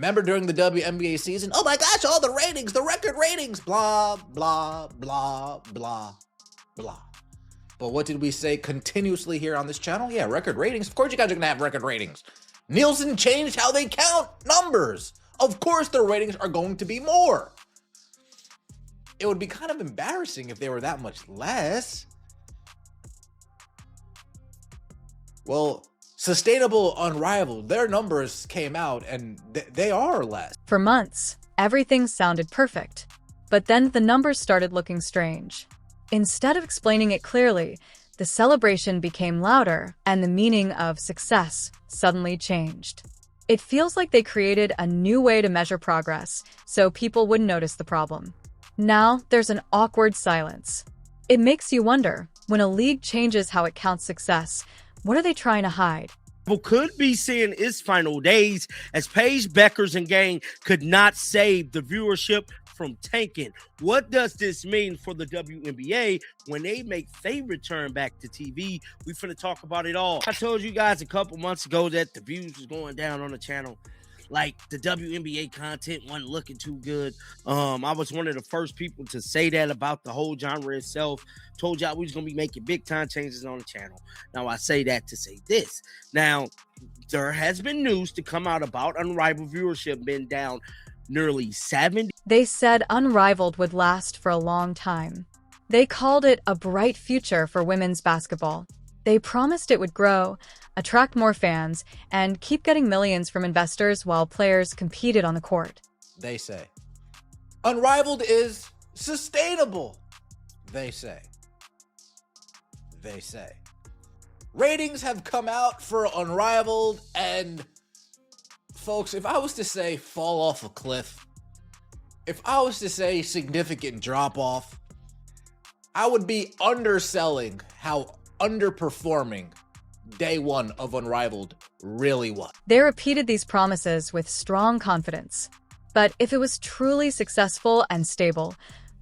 Remember during the WNBA season? Oh my gosh, all the ratings, the record ratings, blah, blah, blah, blah, blah. But what did we say continuously here on this channel? Yeah, record ratings. Of course you guys are going to have record ratings. Nielsen changed how they count numbers. Of course their ratings are going to be more. It would be kind of embarrassing if they were that much less. Well, Sustainable Unrivaled, their numbers came out and they are less. For months, everything sounded perfect. But then the numbers started looking strange. Instead of explaining it clearly, the celebration became louder and the meaning of success suddenly changed. It feels like they created a new way to measure progress, so people wouldn't notice the problem. Now, there's an awkward silence. It makes you wonder, when a league changes how it counts success, what are they trying to hide? People could be seeing its final days as Paige Beckers and gang could not save the viewership from tanking. What does this mean for the WNBA when they make their return back to TV? We finna talk about it all. I told you guys a couple months ago that the views was going down on the channel. Like, the WNBA content wasn't looking too good. I was one of the first people to say that about the whole genre itself. Told y'all we was going to be making big-time changes on the channel. Now, I say that to say this. Now, there has been news to come out about Unrivaled viewership been down nearly 70. They said Unrivaled would last for a long time. They called it a bright future for women's basketball. They promised it would grow, attract more fans, and keep getting millions from investors while players competed on the court. They say. Unrivaled is sustainable. They say. They say. Ratings have come out for Unrivaled, and folks, if I was to say fall off a cliff, if I was to say significant drop off, I would be underselling how underperforming day one of Unrivaled really was. They repeated these promises with strong confidence. But if it was truly successful and stable,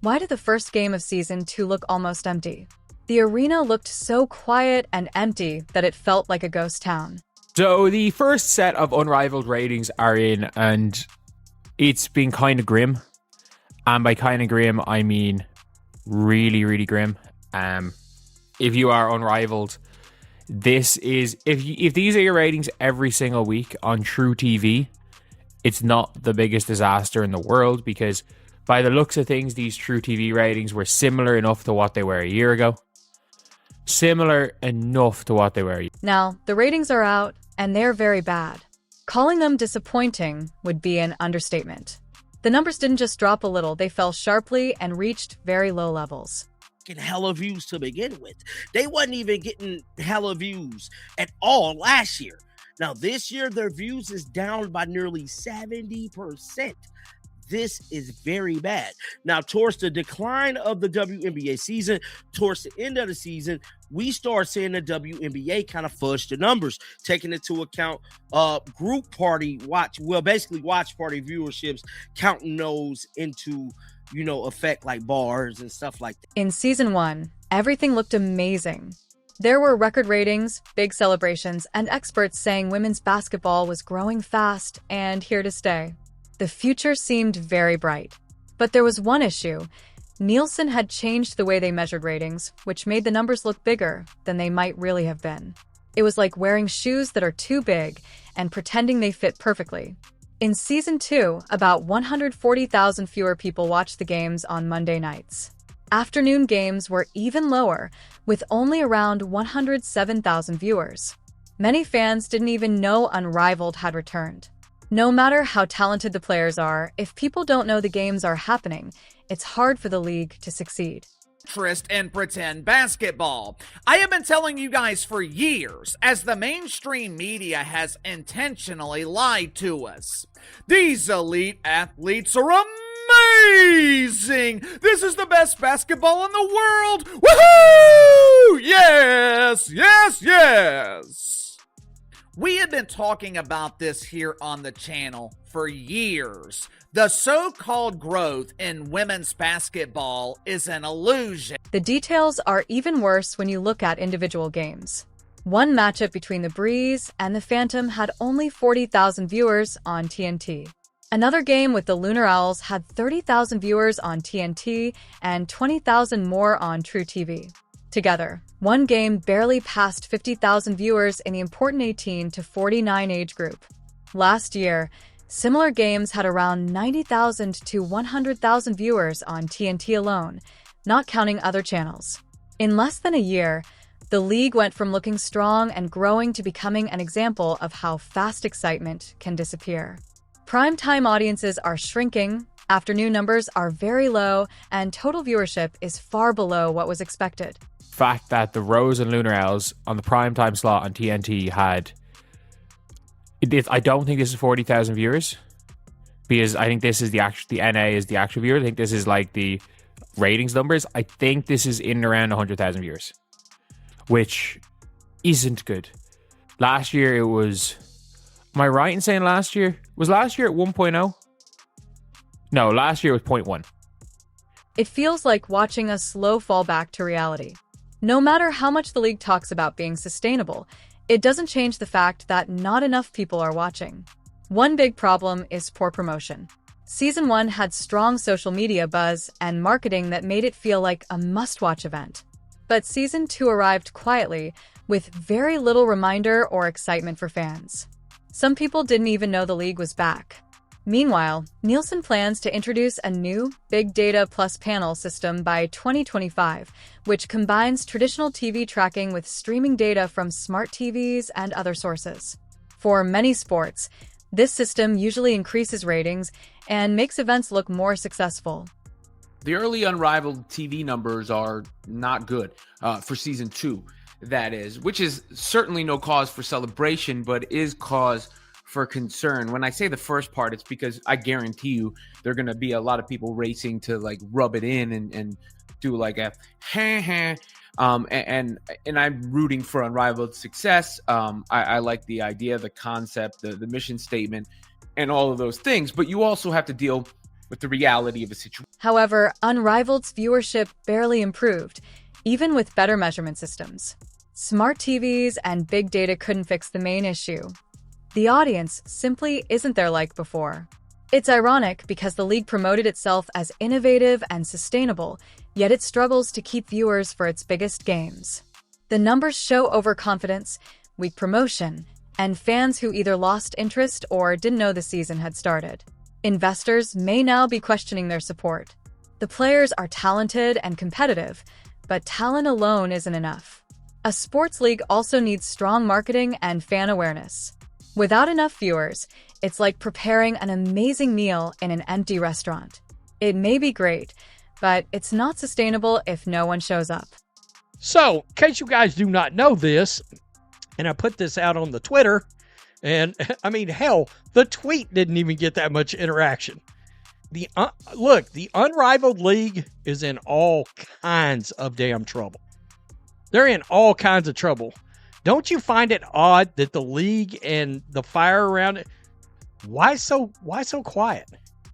why did the first game of Season 2 look almost empty? The arena looked so quiet and empty that it felt like a ghost town. So the first set of Unrivaled ratings are in, and it's been kind of grim. And by kind of grim, I mean really, really grim. If you are Unrivaled, this is, if these are your ratings every single week on True TV, it's not the biggest disaster in the world, because by the looks of things, these True TV ratings were similar enough to what they were a year ago. Similar enough to what they were. Now, the ratings are out, and they're very bad. Calling them disappointing would be an understatement. The numbers didn't just drop a little, they fell sharply and reached very low levels. Hella views to begin with. They wasn't even getting hella views at all last year. Now this year their views is down by nearly 70%. This is very bad. Now, towards the decline of the WNBA season, towards the end of the season, we start seeing the WNBA kind of fudge the numbers, taking into account group party watch, well, basically watch party viewerships, counting those into, you know, effect like bars and stuff like that. In Season 1, everything looked amazing. There were record ratings, big celebrations, and experts saying women's basketball was growing fast and here to stay. The future seemed very bright. But there was one issue. Nielsen had changed the way they measured ratings, which made the numbers look bigger than they might really have been. It was like wearing shoes that are too big and pretending they fit perfectly. In Season 2, about 140,000 fewer people watched the games on Monday nights. Afternoon games were even lower, with only around 107,000 viewers. Many fans didn't even know Unrivaled had returned. No matter how talented the players are, if people don't know the games are happening, it's hard for the league to succeed. Interest in pretend basketball. I have been telling you guys for years, as the mainstream media has intentionally lied to us. These elite athletes are amazing! This is the best basketball in the world! Woohoo! Yes, yes, yes! We have been talking about this here on the channel for years. The so-called growth in women's basketball is an illusion. The details are even worse when you look at individual games. One matchup between the Breeze and the Phantom had only 40,000 viewers on TNT. Another game with the Lunar Owls had 30,000 viewers on TNT and 20,000 more on True TV. Together, one game barely passed 50,000 viewers in the important 18 to 49 age group. Last year, similar games had around 90,000 to 100,000 viewers on TNT alone, not counting other channels. In less than a year, the league went from looking strong and growing to becoming an example of how fast excitement can disappear. Primetime audiences are shrinking, afternoon numbers are very low, and total viewership is far below what was expected. Fact that the Rose and Lunar Owls on the primetime slot on TNT had, I don't think this is 40,000 viewers, because I think this is the NA is the actual viewer. I think this is like the ratings numbers. I think this is in and around 100,000 viewers, which isn't good. Last year it was, am I right in saying last year at 1.0? No, last year was 0.1. It feels like watching a slow fall back to reality. No matter how much the league talks about being sustainable, it doesn't change the fact that not enough people are watching. One big problem is poor promotion. Season 1 had strong social media buzz and marketing that made it feel like a must-watch event. But Season 2 arrived quietly, with very little reminder or excitement for fans. Some people didn't even know the league was back. Meanwhile, Nielsen plans to introduce a new Big Data Plus panel system by 2025, which combines traditional TV tracking with streaming data from smart TVs and other sources. For many sports, this system usually increases ratings and makes events look more successful. The early Unrivaled TV numbers are not good for Season 2, that is, which is certainly no cause for celebration, but is cause for concern. When I say the first part, it's because I guarantee you there are going to be a lot of people racing to like rub it in and do like a and I'm rooting for Unrivaled success. I like the idea, the concept, the mission statement, and all of those things, but you also have to deal with the reality of a situation. However, Unrivaled's viewership barely improved, even with better measurement systems. Smart TVs and big data couldn't fix the main issue. The audience simply isn't there like before. It's ironic because the league promoted itself as innovative and sustainable, yet it struggles to keep viewers for its biggest games. The numbers show overconfidence, weak promotion, and fans who either lost interest or didn't know the season had started. Investors may now be questioning their support. The players are talented and competitive, but talent alone isn't enough. A sports league also needs strong marketing and fan awareness. Without enough viewers, it's like preparing an amazing meal in an empty restaurant. It may be great, but it's not sustainable if no one shows up. So, in case you guys do not know this, and I put this out on the Twitter, and I mean, hell, the tweet didn't even get that much interaction. The Unrivaled League is in all kinds of damn trouble. They're in all kinds of trouble. Don't you find it odd that the league and the fire around it, why so quiet?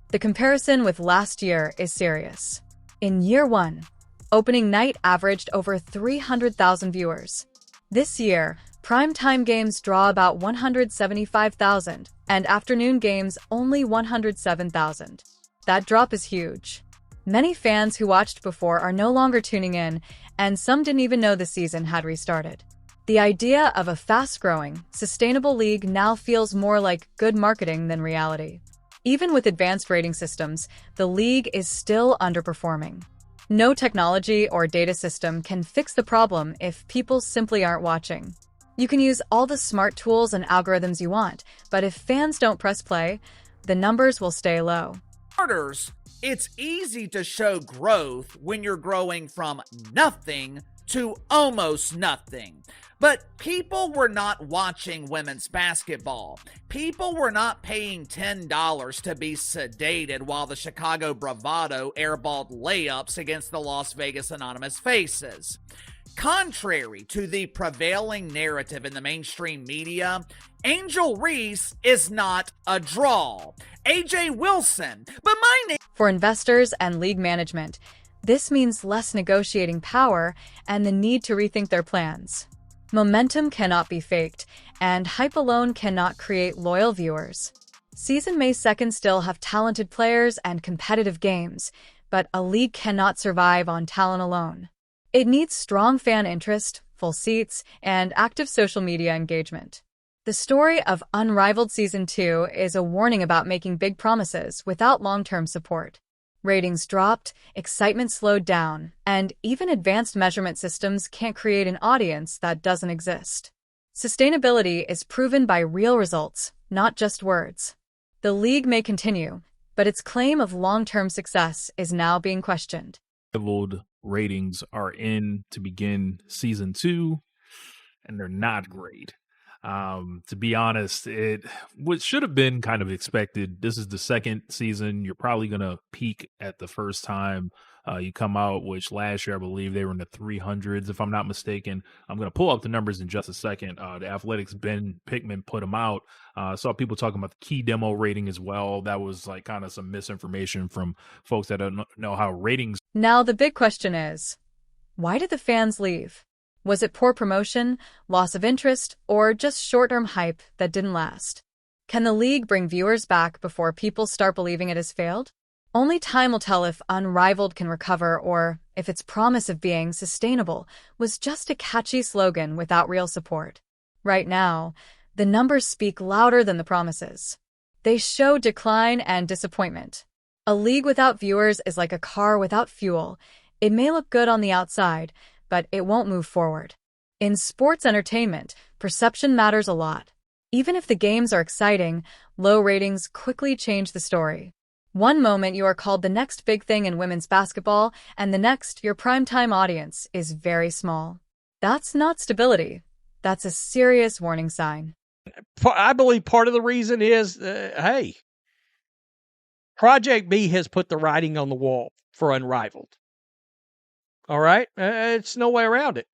The comparison with last year is serious. In year 1, opening night averaged over 300,000 viewers. This year, primetime games draw about 175,000, and afternoon games only 107,000. That drop is huge. Many fans who watched before are no longer tuning in, and some didn't even know the season had restarted. The idea of a fast-growing, sustainable league now feels more like good marketing than reality. Even with advanced rating systems, the league is still underperforming. No technology or data system can fix the problem if people simply aren't watching. You can use all the smart tools and algorithms you want, but if fans don't press play, the numbers will stay low. Starters, it's easy to show growth when you're growing from nothing to almost nothing. But people were not watching women's basketball. People were not paying $10 to be sedated while the Chicago Bravado airballed layups against the Las Vegas Anonymous Faces. Contrary to the prevailing narrative in the mainstream media, Angel Reese is not a draw. AJ Wilson, but my name... For investors and league management, this means less negotiating power and the need to rethink their plans. Momentum cannot be faked, and hype alone cannot create loyal viewers. Season may 2nd still have talented players and competitive games, but a league cannot survive on talent alone. It needs strong fan interest, full seats, and active social media engagement. The story of Unrivaled Season 2 is a warning about making big promises without long-term support. Ratings dropped, excitement slowed down, and even advanced measurement systems can't create an audience that doesn't exist. Sustainability is proven by real results, not just words. The league may continue, but its claim of long-term success is now being questioned. Unrivaled ratings are in to begin season 2, and they're not great. To be honest, what should have been kind of expected. This is the 2nd season. You're probably going to peak at the first time you come out, which last year I believe they were in the 300s, if I'm not mistaken. I'm going to pull up the numbers in just a second. The Athletics' Ben Pickman put them out. Saw people talking about the key demo rating as well. That was like kind of some misinformation from folks that don't know how ratings. Now the big question is, why did the fans leave? Was it poor promotion, loss of interest, or just short-term hype that didn't last? Can the league bring viewers back before people start believing it has failed? Only time will tell if Unrivaled can recover or if its promise of being sustainable was just a catchy slogan without real support. Right now, the numbers speak louder than the promises. They show decline and disappointment. A league without viewers is like a car without fuel. It may look good on the outside, but it won't move forward. In sports entertainment, perception matters a lot. Even if the games are exciting, low ratings quickly change the story. One moment you are called the next big thing in women's basketball, and the next your primetime audience is very small. That's not stability. That's a serious warning sign. I believe part of the reason is, hey, Project B has put the writing on the wall for Unrivaled. All right? It's no way around it.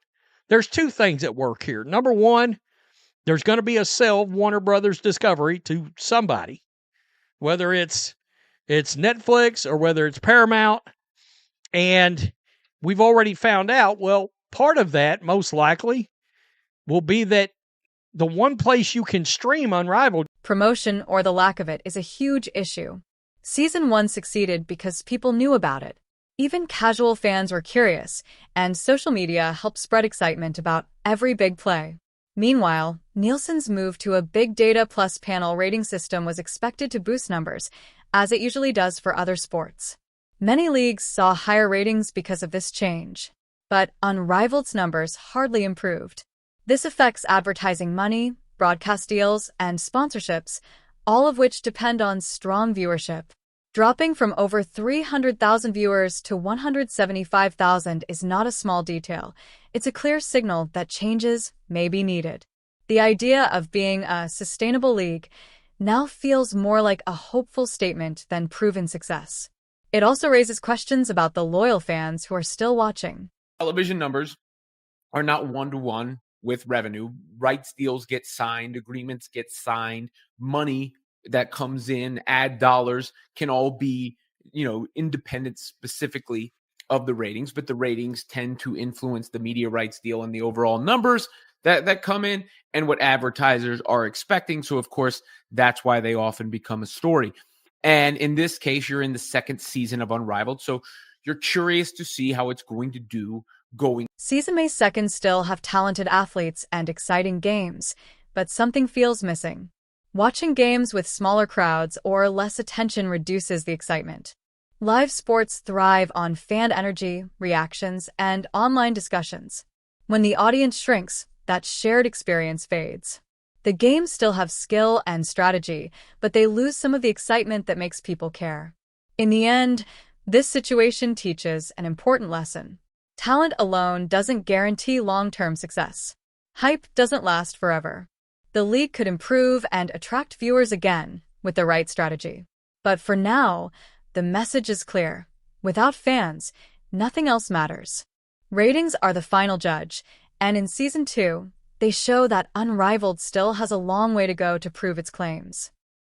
There's two things at work here. Number one, there's going to be a sale of Warner Brothers Discovery to somebody, whether it's Netflix or whether it's Paramount. And we've already found out, well, part of that, most likely, will be that the one place you can stream Unrivaled. Promotion, or the lack of it, is a huge issue. Season 1 succeeded because people knew about it. Even casual fans were curious, and social media helped spread excitement about every big play. Meanwhile, Nielsen's move to a big data plus panel rating system was expected to boost numbers, as it usually does for other sports. Many leagues saw higher ratings because of this change, but Unrivaled's numbers hardly improved. This affects advertising money, broadcast deals, and sponsorships, all of which depend on strong viewership. Dropping from over 300,000 viewers to 175,000 is not a small detail. It's a clear signal that changes may be needed. The idea of being a sustainable league now feels more like a hopeful statement than proven success. It also raises questions about the loyal fans who are still watching. Television numbers are not one-to-one with revenue. Rights deals get signed, agreements get signed, money that comes in, ad dollars can all be, independent specifically of the ratings, but the ratings tend to influence the media rights deal and the overall numbers that come in and what advertisers are expecting. So, of course, that's why they often become a story. And in this case, you're in the 2nd season of Unrivaled, so you're curious to see how it's going to do going. Season May 2nd still have talented athletes and exciting games, but something feels missing. Watching games with smaller crowds or less attention reduces the excitement. Live sports thrive on fan energy, reactions, and online discussions. When the audience shrinks, that shared experience fades. The games still have skill and strategy, but they lose some of the excitement that makes people care. In the end, this situation teaches an important lesson. Talent alone doesn't guarantee long-term success. Hype doesn't last forever. The league could improve and attract viewers again with the right strategy. But for now, the message is clear. Without fans, nothing else matters. Ratings are the final judge, and in Season 2, they show that Unrivaled still has a long way to go to prove its claims.